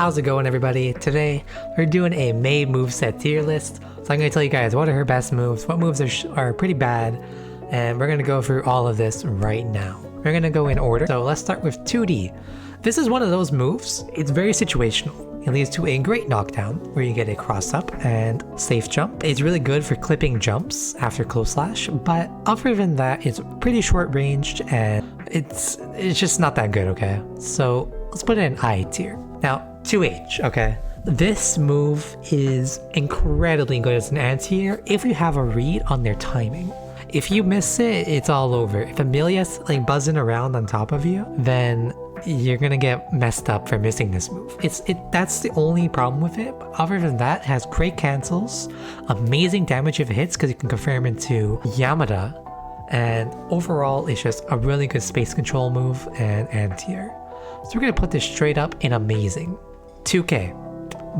How's it going, everybody? Today we're doing a May moveset tier list. So I'm going to tell you guys what are her best moves, what moves are pretty bad, and we're going to go through all of this right now. We're going to go in order. So let's start with 2D. This is one of those moves. It's very situational. It leads to a great knockdown where you get a cross up and safe jump. It's really good for clipping jumps after close slash, but other than that, it's pretty short ranged and it's just not that good, okay? So let's put it in I tier. Now, 2H, okay? This move is incredibly good as an anti-air if you have a read on their timing. If you miss it, it's all over. If Amelia's like buzzing around on top of you, then you're gonna get messed up for missing this move. That's the only problem with it. But other than that, it has great cancels, amazing damage if it hits because you can confirm into YAMADA, and overall it's just a really good space control move and anti-air. So we're gonna put this straight up in amazing. 2K.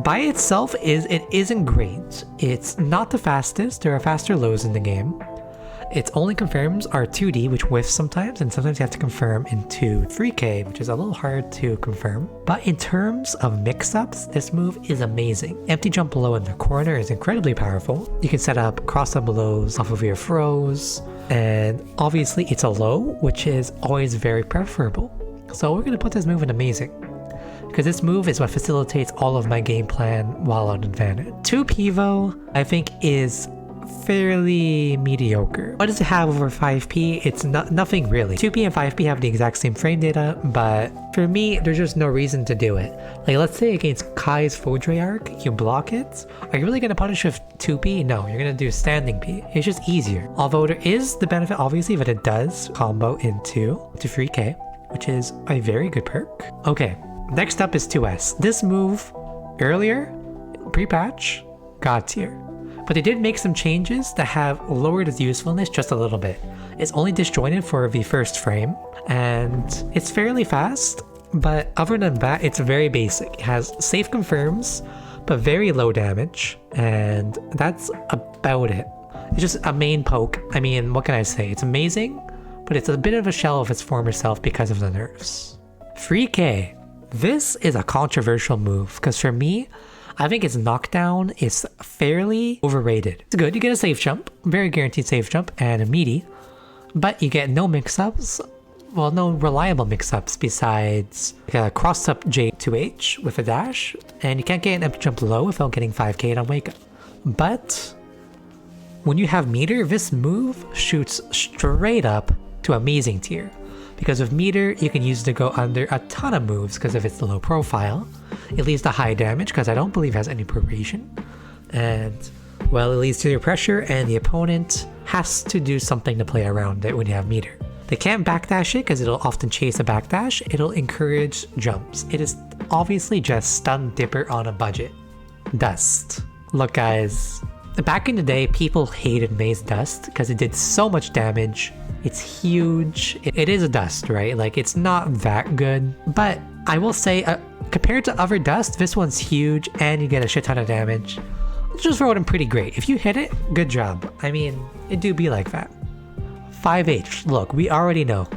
By itself it isn't great. It's not the fastest. There are faster lows in the game. Its only confirms are 2D, which whiffs sometimes, and sometimes you have to confirm into 3K, which is a little hard to confirm. But in terms of mix-ups, this move is amazing. Empty jump low in the corner is incredibly powerful. You can set up cross-up lows off of your throws, and obviously it's a low, which is always very preferable. So we're going to put this move in amazing, because this move is what facilitates all of my game plan while on advantage. 2 Pivo, I think, is fairly mediocre. What does it have over 5P? It's nothing really. 2P and 5P have the exact same frame data, but for me, there's just no reason to do it. Like, let's say against Kai's Foudre, you block it. Are you really going to punish with 2P? No, you're going to do standing P. It's just easier. Although there is the benefit, obviously, that it does combo into 3K, which is a very good perk. Okay, next up is 2S. This move, earlier, pre-patch, God tier. But they did make some changes that have lowered its usefulness just a little bit. It's only disjointed for the first frame, and it's fairly fast, but other than that, it's very basic. It has safe confirms, but very low damage, and that's about it. It's just a main poke. I mean, what can I say? It's amazing, but it's a bit of a shell of its former self because of the nerfs. 3K. This is a controversial move, because for me, I think its knockdown is fairly overrated. It's good, you get a safe jump, very guaranteed safe jump, and a meaty, but you get no mix-ups, well, no reliable mix-ups besides a cross-up J2H with a dash, and you can't get an empty jump low without getting 5K on wake up. But when you have meter, this move shoots straight up to amazing tier. Because with meter, you can use it to go under a ton of moves because of its low profile. It leads to high damage because I don't believe it has any probation. And, well, it leads to your pressure and the opponent has to do something to play around it when you have meter. They can't backdash it because it'll often chase a backdash. It'll encourage jumps. It is obviously just stun dipper on a budget. Dust. Look, guys. Back in the day, people hated May's Dust because it did so much damage. It's huge. It is a dust, right? Like, it's not that good. But I will say, compared to other dust, this one's huge and you get a shit ton of damage. Let's just throw it in pretty great. If you hit it, good job. I mean, it do be like that. 5H. Look, we already know.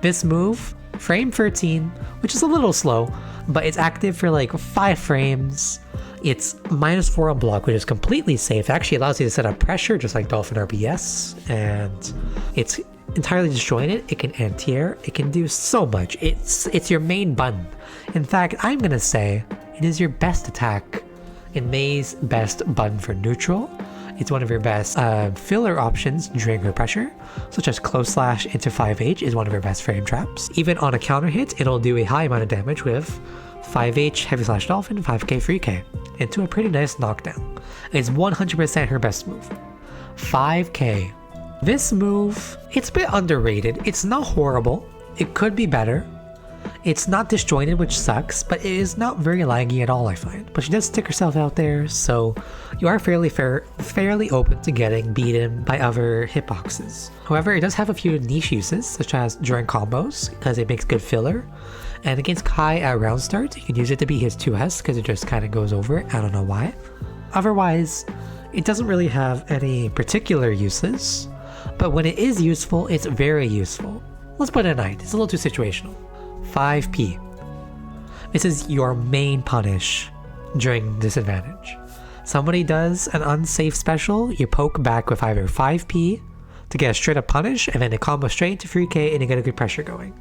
This move, frame 13, which is a little slow, but it's active for like 5 frames. It's -4 on block, which is completely safe. It actually allows you to set up pressure, just like Dolphin RBS, and it's entirely disjointed. It can anti-air. It can do so much. It's your main button. In fact, I'm gonna say it is your best attack in May's best button for neutral. It's one of your best filler options during her pressure, such as close slash into 5H is one of her best frame traps. Even on a counter hit, it'll do a high amount of damage with 5H heavy slash dolphin, 5K 3K into a pretty nice knockdown. It's 100% her best move. 5K. This move, it's a bit underrated. It's not horrible. It could be better. It's not disjointed, which sucks, but it is not very laggy at all, I find. But she does stick herself out there, so you are fairly open to getting beaten by other hitboxes. However, it does have a few niche uses, such as during combos, because it makes good filler. And against Kai at round start, you can use it to be his 2S, because it just kind of goes over it. I don't know why. Otherwise, it doesn't really have any particular uses. But when it is useful, it's very useful. Let's put it at night. It's a little too situational. 5P. This is your main punish during disadvantage. Somebody does an unsafe special, you poke back with either 5p to get a straight up punish, and then a combo straight into 3k and you get a good pressure going.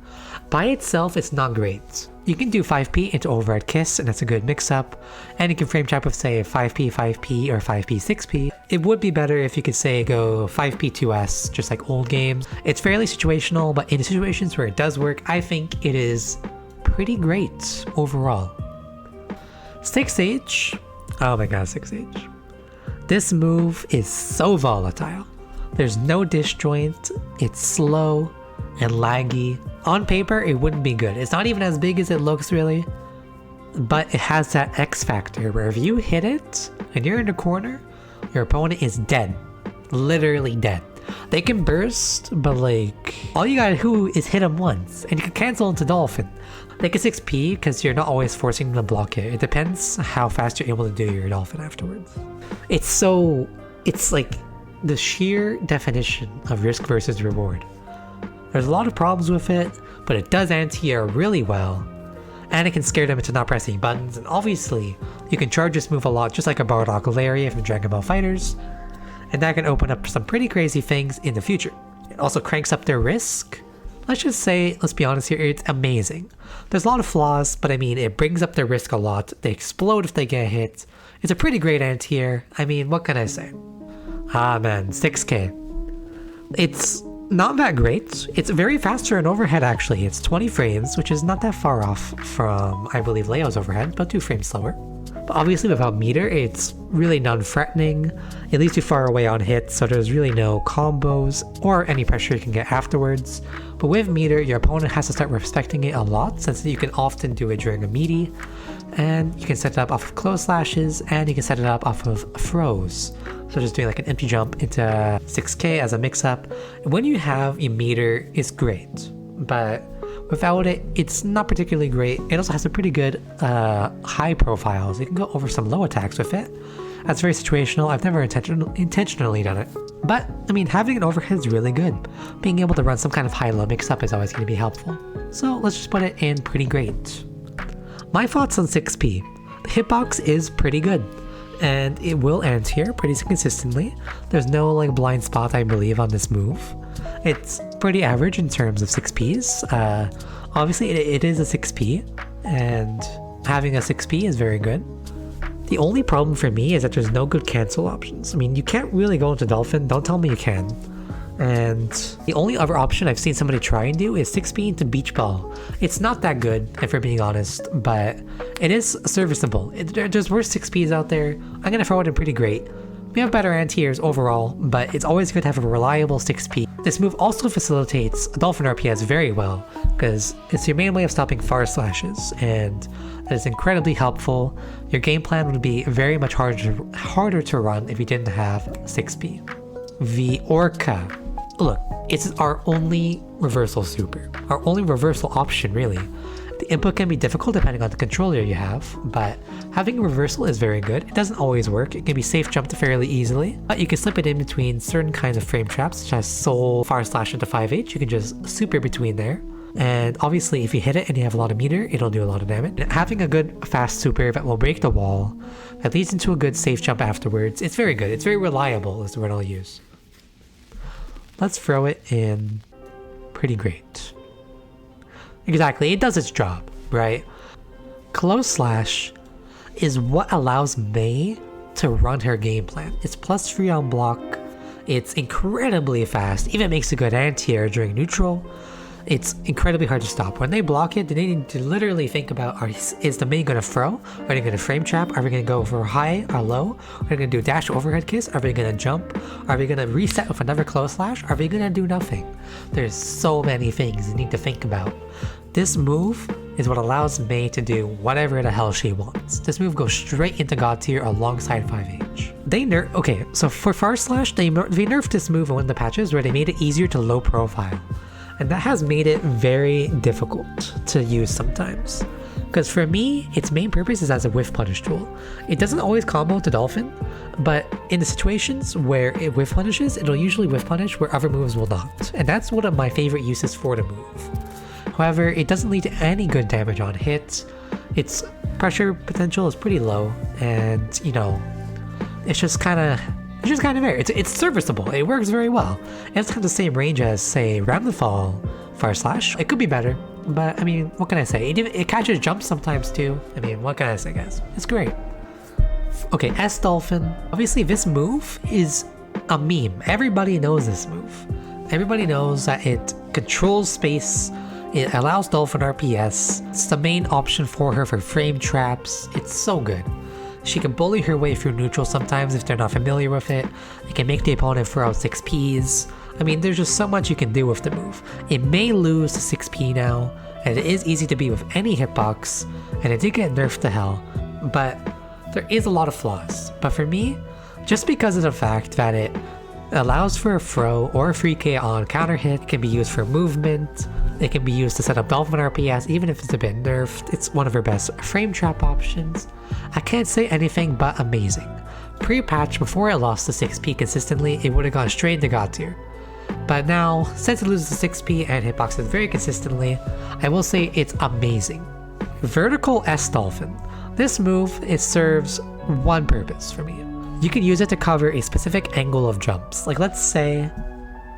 By itself, it's not great. You can do 5p into overhead kiss, and that's a good mix up, and you can frame trap with say 5p 5p or 5p 6p. It would be better if you could say go 5p 2s, just like old games. It's fairly situational, but in situations where it does work, I think it is pretty great overall. 6h. Oh my god, 6h. This move is so volatile. There's no disjoint, it's slow and laggy. On paper, it wouldn't be good. It's not even as big as it looks really, but it has that X factor where if you hit it and you're in the corner, your opponent is dead. Literally dead. They can burst, but like, all you gotta do is hit them once and you can cancel into Dolphin. They can 6p because you're not always forcing them to block it. It depends how fast you're able to do your Dolphin afterwards. It's like the sheer definition of risk versus reward. There's a lot of problems with it, but it does anti-air really well, and it can scare them into not pressing buttons, and obviously, you can charge this move a lot just like a Bardock Lariat from Dragon Ball FighterZ, and that can open up some pretty crazy things in the future. It also cranks up their risk. Let's just say, let's be honest here, it's amazing. There's a lot of flaws, but I mean, it brings up their risk a lot. They explode if they get hit. It's a pretty great anti-air. I mean, what can I say? Ah man, 6k. It's not that great. It's very fast for an overhead actually. It's 20 frames, which is not that far off from, I believe, Leo's overhead, but 2 frames slower. But obviously without meter, it's really non-threatening. It leaves you far away on hits, so there's really no combos or any pressure you can get afterwards. But with meter, your opponent has to start respecting it a lot, since you can often do it during a meaty. And you can set it up off of close slashes, and you can set it up off of throws. So just doing like an empty jump into 6k as a mix-up. When you have a meter, it's great, but without it, it's not particularly great. It also has a pretty good high profiles. You can go over some low attacks with it. That's very situational. I've never intentionally done it. But, I mean, having an overhead is really good. Being able to run some kind of high-low mix-up is always going to be helpful. So let's just put it in pretty great. My thoughts on 6p. The hitbox is pretty good, and it will anti-air pretty consistently. There's no like blind spot, I believe, on this move. It's pretty average in terms of 6ps. Obviously it is a 6p, and having a 6p is very good. The only problem for me is that there's no good cancel options. I mean, you can't really go into Dolphin, don't tell me you can. And the only other option I've seen somebody try and do is 6p into Beach Ball. It's not that good, if we're being honest, but it is serviceable. There's worse 6ps out there. I'm gonna throw it in pretty great. We have better anti-airs overall, but it's always good to have a reliable 6p. This move also facilitates Dolphin RPS very well, because it's your main way of stopping far slashes, and that is incredibly helpful. Your game plan would be very much harder to run if you didn't have 6p. The ORCA. Look, it's our only reversal super. Our only reversal option, really. The input can be difficult depending on the controller you have, but having a reversal is very good. It doesn't always work. It can be safe jumped fairly easily, but you can slip it in between certain kinds of frame traps, such as Soul, Fire Slash into 5H. You can just super between there. And obviously, if you hit it and you have a lot of meter, it'll do a lot of damage. And having a good fast super that will break the wall, that leads into a good safe jump afterwards, it's very good. It's very reliable is the word I'll use. Let's throw it in pretty great. Exactly, it does its job, right? Close slash is what allows May to run her game plan. It's +3 on block, it's incredibly fast, even makes a good anti-air during neutral. It's incredibly hard to stop. When they block it, they need to literally think about, is the May gonna throw? Are they gonna frame trap? Are we gonna go for high or low? Are we gonna do dash overhead kiss? Are we gonna jump? Are we gonna reset with another close slash? Are we gonna do nothing? There's so many things you need to think about. This move is what allows May to do whatever the hell she wants. This move goes straight into God tier alongside 5H. Okay, so for Far Slash, they nerfed this move in one of the patches where they made it easier to low profile. And that has made it very difficult to use sometimes. Because for me, its main purpose is as a whiff punish tool. It doesn't always combo to Dolphin, but in the situations where it whiff punishes, it'll usually whiff punish where other moves will not. And that's one of my favorite uses for the move. However, it doesn't lead to any good damage on hit. Its pressure potential is pretty low, and you know, it's just kind of there. It's serviceable. It works very well. And it's kind of the same range as, say, Ram the Fall Fire Slash. It could be better, but I mean, what can I say? It catches jumps sometimes too. I mean, what can I say, guys? It's great. Okay, S Dolphin. Obviously, this move is a meme. Everybody knows this move. Everybody knows that it controls space. It allows Dolphin RPS. It's the main option for her for frame traps. It's so good. She can bully her way through neutral sometimes if they're not familiar with it. It can make the opponent throw out 6Ps. I mean, there's just so much you can do with the move. It may lose to 6P now, and it is easy to beat with any hitbox, and it did get nerfed to hell, but there is a lot of flaws. But for me, just because of the fact that it allows for a throw or a free K on counter hit, can be used for movement, it can be used to set up Dolphin RPS even if it's a bit nerfed. It's one of her best frame trap options. I can't say anything but amazing. Pre-patch, before it lost to 6P consistently, it would have gone straight into God tier. But now, since it loses to 6P and hitboxes very consistently, I will say it's amazing. Vertical S Dolphin. This move, it serves one purpose for me. You can use it to cover a specific angle of jumps. Like, let's say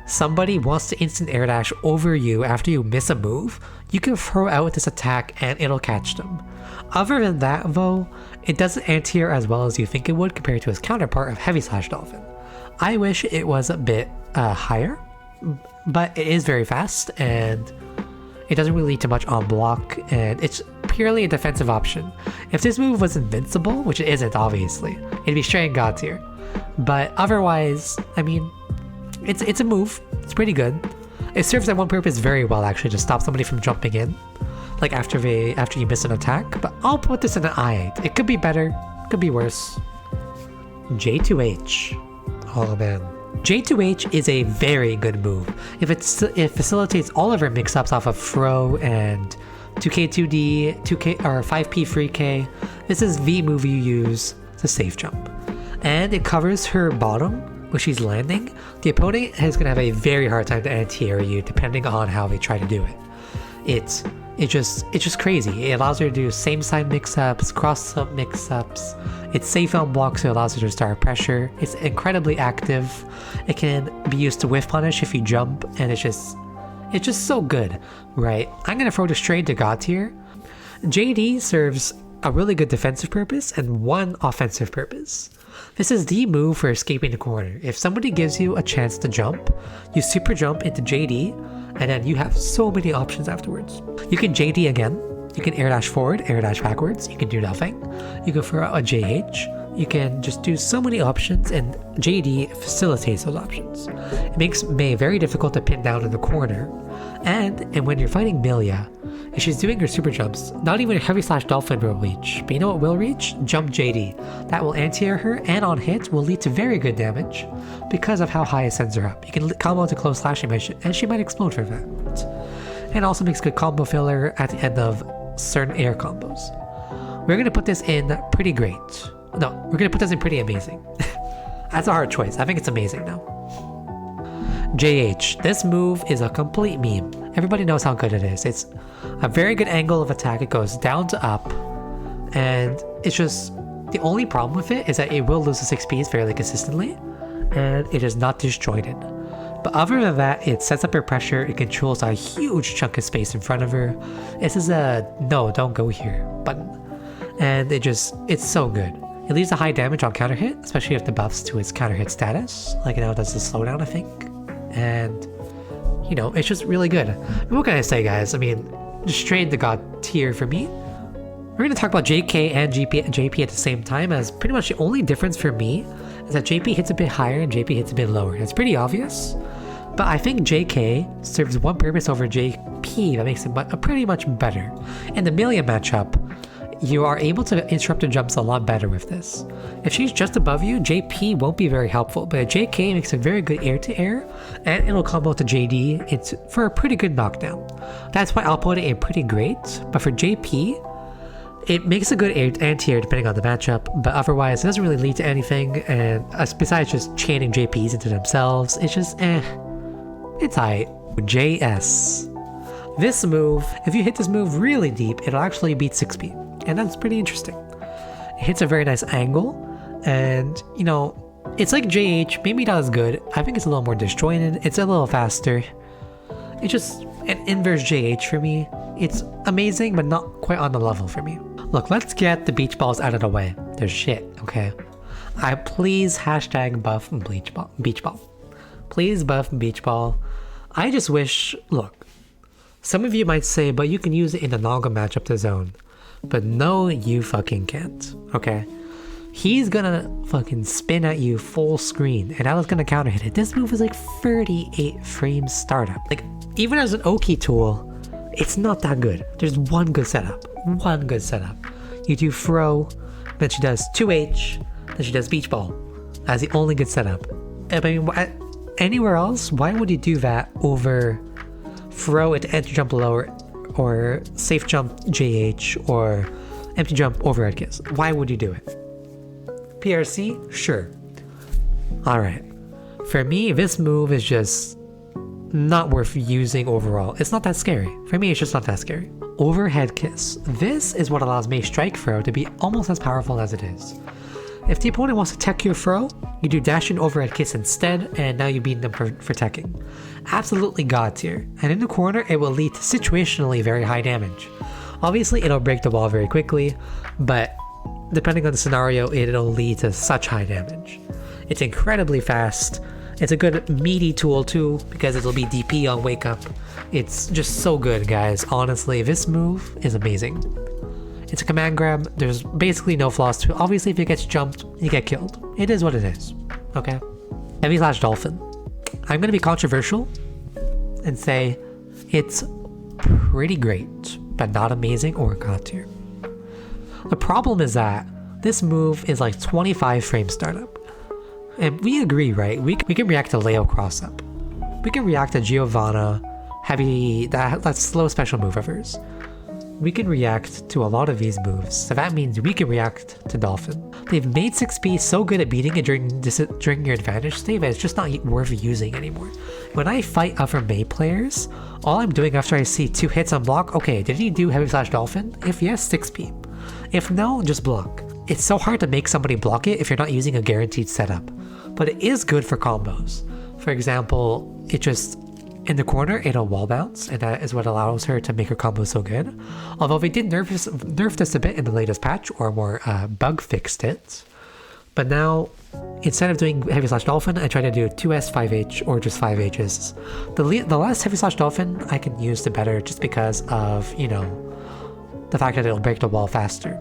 somebody wants to instant air dash over you after you miss a move, you can throw out this attack and it'll catch them. Other than that though, it doesn't anti-air as well as you think it would compared to its counterpart of Heavy Slash Dolphin. I wish it was a bit higher, but it is very fast and it doesn't really lead to much on block, and it's purely a defensive option. If this move was invincible, which it isn't obviously, it'd be straight in God tier. But otherwise, I mean, it's a move. It's pretty good. It serves that one purpose very well actually, to stop somebody from jumping in, like after you miss an attack. But I'll put this in an I8. It could be better, could be worse. J2H. Oh man. J2H is a very good move. It facilitates all of her mix-ups off of throw and 2K2D, 2K or 5P free K. This is the move you use to safe jump. And it covers her bottom when she's landing. The opponent is going to have a very hard time to anti-air you depending on how they try to do it. It's just crazy. It allows her to do same side mix-ups, cross-up mix-ups. It's safe on block, so it allows her to start pressure. It's incredibly active. It can be used to whiff punish if you jump, and it's just so good, right? I'm gonna throw this straight to God tier. JD serves a really good defensive purpose and one offensive purpose. This is the move for escaping the corner. If somebody gives you a chance to jump, you super jump into JD, and then you have so many options afterwards. You can JD again, you can air dash forward, air dash backwards, you can do nothing, you can throw out a JH, you can just do so many options, and JD facilitates those options. It makes May very difficult to pin down in the corner, and when you're fighting Milia, if she's doing her super jumps, not even Heavy Slash Dolphin will reach, but you know what will reach? Jump JD. That will anti-air her, and on hit will lead to very good damage because of how high it sends her up. You can combo into close slashing and she might explode for that. And also makes good combo filler at the end of certain air combos. We're going to put this in pretty great. No, we're going to put this in pretty amazing. That's a hard choice. I think it's amazing now. JH. This move is a complete meme. Everybody knows how good it is. It's a very good angle of attack. It goes down to up, and it's just, the only problem with it is that it will lose the 6Ps fairly consistently, and it is not disjointed. But other than that, it sets up her pressure, it controls a huge chunk of space in front of her. This is a no, don't go here button. And it's so good. It leaves a high damage on counter hit, especially if the buffs to its counter hit status, like now it does the slowdown, I think. And you know, it's just really good. What can I say, guys? I mean, just straight the God tier for me. We're going to talk about JK and JP at the same time, as pretty much the only difference for me is that JP hits a bit higher and JP hits a bit lower. It's pretty obvious, but I think JK serves one purpose over JP that makes it pretty much better. In the Milia matchup, you are able to interrupt her jumps a lot better with this. If she's just above you, JP won't be very helpful, but JK makes a very good air-to-air, and it'll combo to JD it's for a pretty good knockdown. That's why I'll put it in pretty great, but for JP, it makes a good anti-air depending on the matchup, but otherwise it doesn't really lead to anything, and besides just chaining JPs into themselves, it's just it's aight. JS. This move, if you hit this move really deep, it'll actually beat 6P. and that's pretty interesting. It hits a very nice angle, and you know, it's like JH, maybe not as good. I think it's a little more disjointed, it's a little faster. It's just an inverse JH for me. It's amazing, but not quite on the level for me. Look, let's get the beach balls out of the way. They're shit, okay? I please hashtag buff beach ball. Please buff beach ball. I just wish, look, some of you might say, but you can use it in the Naga matchup to zone. But no, you fucking can't, okay? He's gonna fucking spin at you full screen, and I was gonna counter hit it. This move is like 38 frames startup. Like, even as an Oki tool, it's not that good. There's one good setup. One good setup. You do throw, then she does 2H, then she does beach ball as the only good setup. I mean, anywhere else, why would you do that over throw at empty jump lower or safe jump JH or empty jump overhead kiss? Why would you do it? PRC? Sure. Alright. For me, this move is just not worth using overall. It's not that scary. For me, it's just not that scary. Overhead kiss. This is what allows May strike throw to be almost as powerful as it is. If the opponent wants to tech your throw, you do dash and overhead kiss instead, and now you beat them for teching. Absolutely god tier. And in the corner, it will lead to situationally very high damage. Obviously, it'll break the wall very quickly, but depending on the scenario, it'll lead to such high damage. It's incredibly fast. It's a good meaty tool too, because it'll be DP on wake up. It's just so good, guys. Honestly, this move is amazing. It's a command grab. There's basically no flaws to it. Obviously, if it gets jumped, you get killed. It is what it is. Okay? Heavy slash dolphin. I'm gonna be controversial and say it's pretty great, but not amazing or god tier. The problem is that this move is like 25 frame startup. And we agree, right? We can react to Leo cross up. We can react to Giovanna, heavy, that slow special move of hers. We can react to a lot of these moves, so that means we can react to Dolphin. They've made 6P so good at beating it during your advantage state that it's just not worth using anymore. When I fight other May players, all I'm doing after I see 2 hits on block, okay, did he do heavy slash Dolphin? If yes, 6P. If no, just block. It's so hard to make somebody block it if you're not using a guaranteed setup, but it is good for combos. For example, it just, in the corner, it'll wall bounce, and that is what allows her to make her combo so good. Although they did nerf this a bit in the latest patch, or more bug fixed it. But now, instead of doing heavy slash dolphin, I try to do 2S 5H or just 5Hs. The less heavy slash dolphin I can use, the better, just because of, you know, the fact that it'll break the wall faster.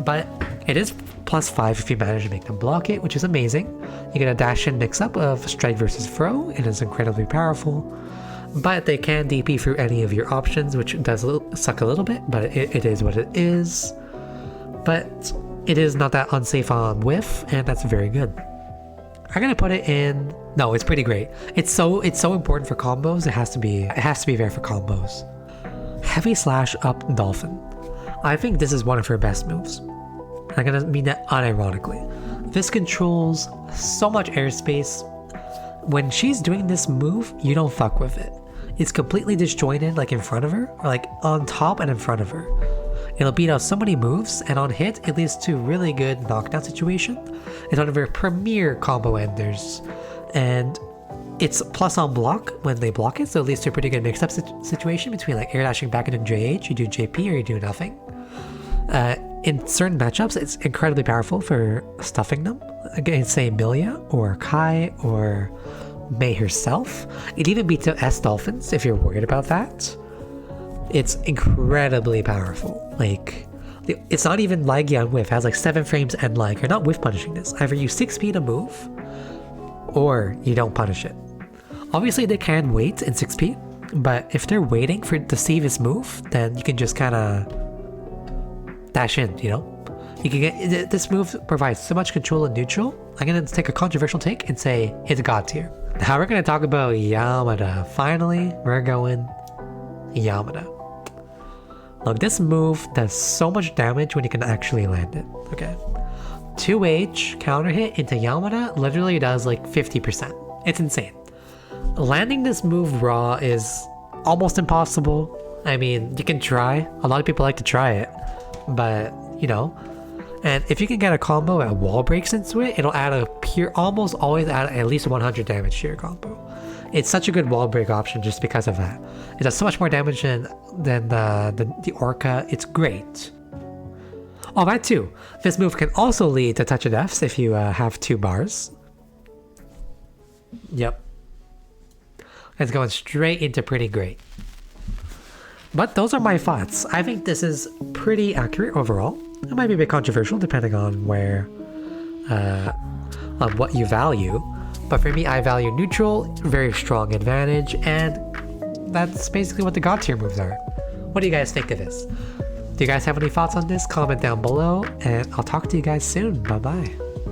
But it is +5 if you manage to make them block it, which is amazing. You get a dash and mix up of strike versus throw, and it's incredibly powerful. But they can DP through any of your options, which does suck a little bit, but it is what it is. But it is not that unsafe on whiff, and that's very good. I'm gonna put it in. No, it's pretty great. It's so important for combos. It has to be there for combos. Heavy slash up dolphin. I think this is one of her best moves. I'm gonna mean that unironically. This controls so much airspace. When she's doing this move, you don't fuck with it. It's completely disjointed, like in front of her, or like on top and in front of her. It'll beat out so many moves, and on hit, it leads to really good knockdown situation. It's one of her premier combo enders, and it's plus on block when they block it, so it leads to a pretty good mix-up situation between like air dashing back into JH, you do JP, or you do nothing. In certain matchups, it's incredibly powerful for stuffing them against, say, Milia or Kai or May herself. It even beats out S Dolphins if you're worried about that. It's incredibly powerful. Like, it's not even laggy on whiff. It has like 7 frames and lag. You're not whiff punishing this. Either you 6P to move, or you don't punish it. Obviously, they can wait in 6P, but if they're waiting to see this move, then you can just kind of dash in, you know? You can get this move provides so much control in neutral. I'm gonna take a controversial take and say it's god tier. Now we're gonna talk about YAMADA. Finally, we're going YAMADA. Look, this move does so much damage when you can actually land it. Okay, 2H counter hit into YAMADA literally does like 50%. It's insane. Landing this move raw is almost impossible. I mean, you can try. A lot of people like to try it. but you know. And if you can get a combo at wall breaks into it, it'll add a almost always add at least 100 damage to your combo. It's such a good wall break option just because of that. It does so much more damage than the ORCA. It's great. Oh, that too. This move can also lead to touch of deaths if you have 2 bars. Yep. It's going straight into pretty great. But those are my thoughts. I think this is pretty accurate overall. It might be a bit controversial depending on on what you value. But for me, I value neutral, very strong advantage, and that's basically what the god tier moves are. What do you guys think of this? Do you guys have any thoughts on this? Comment down below, and I'll talk to you guys soon. Bye bye.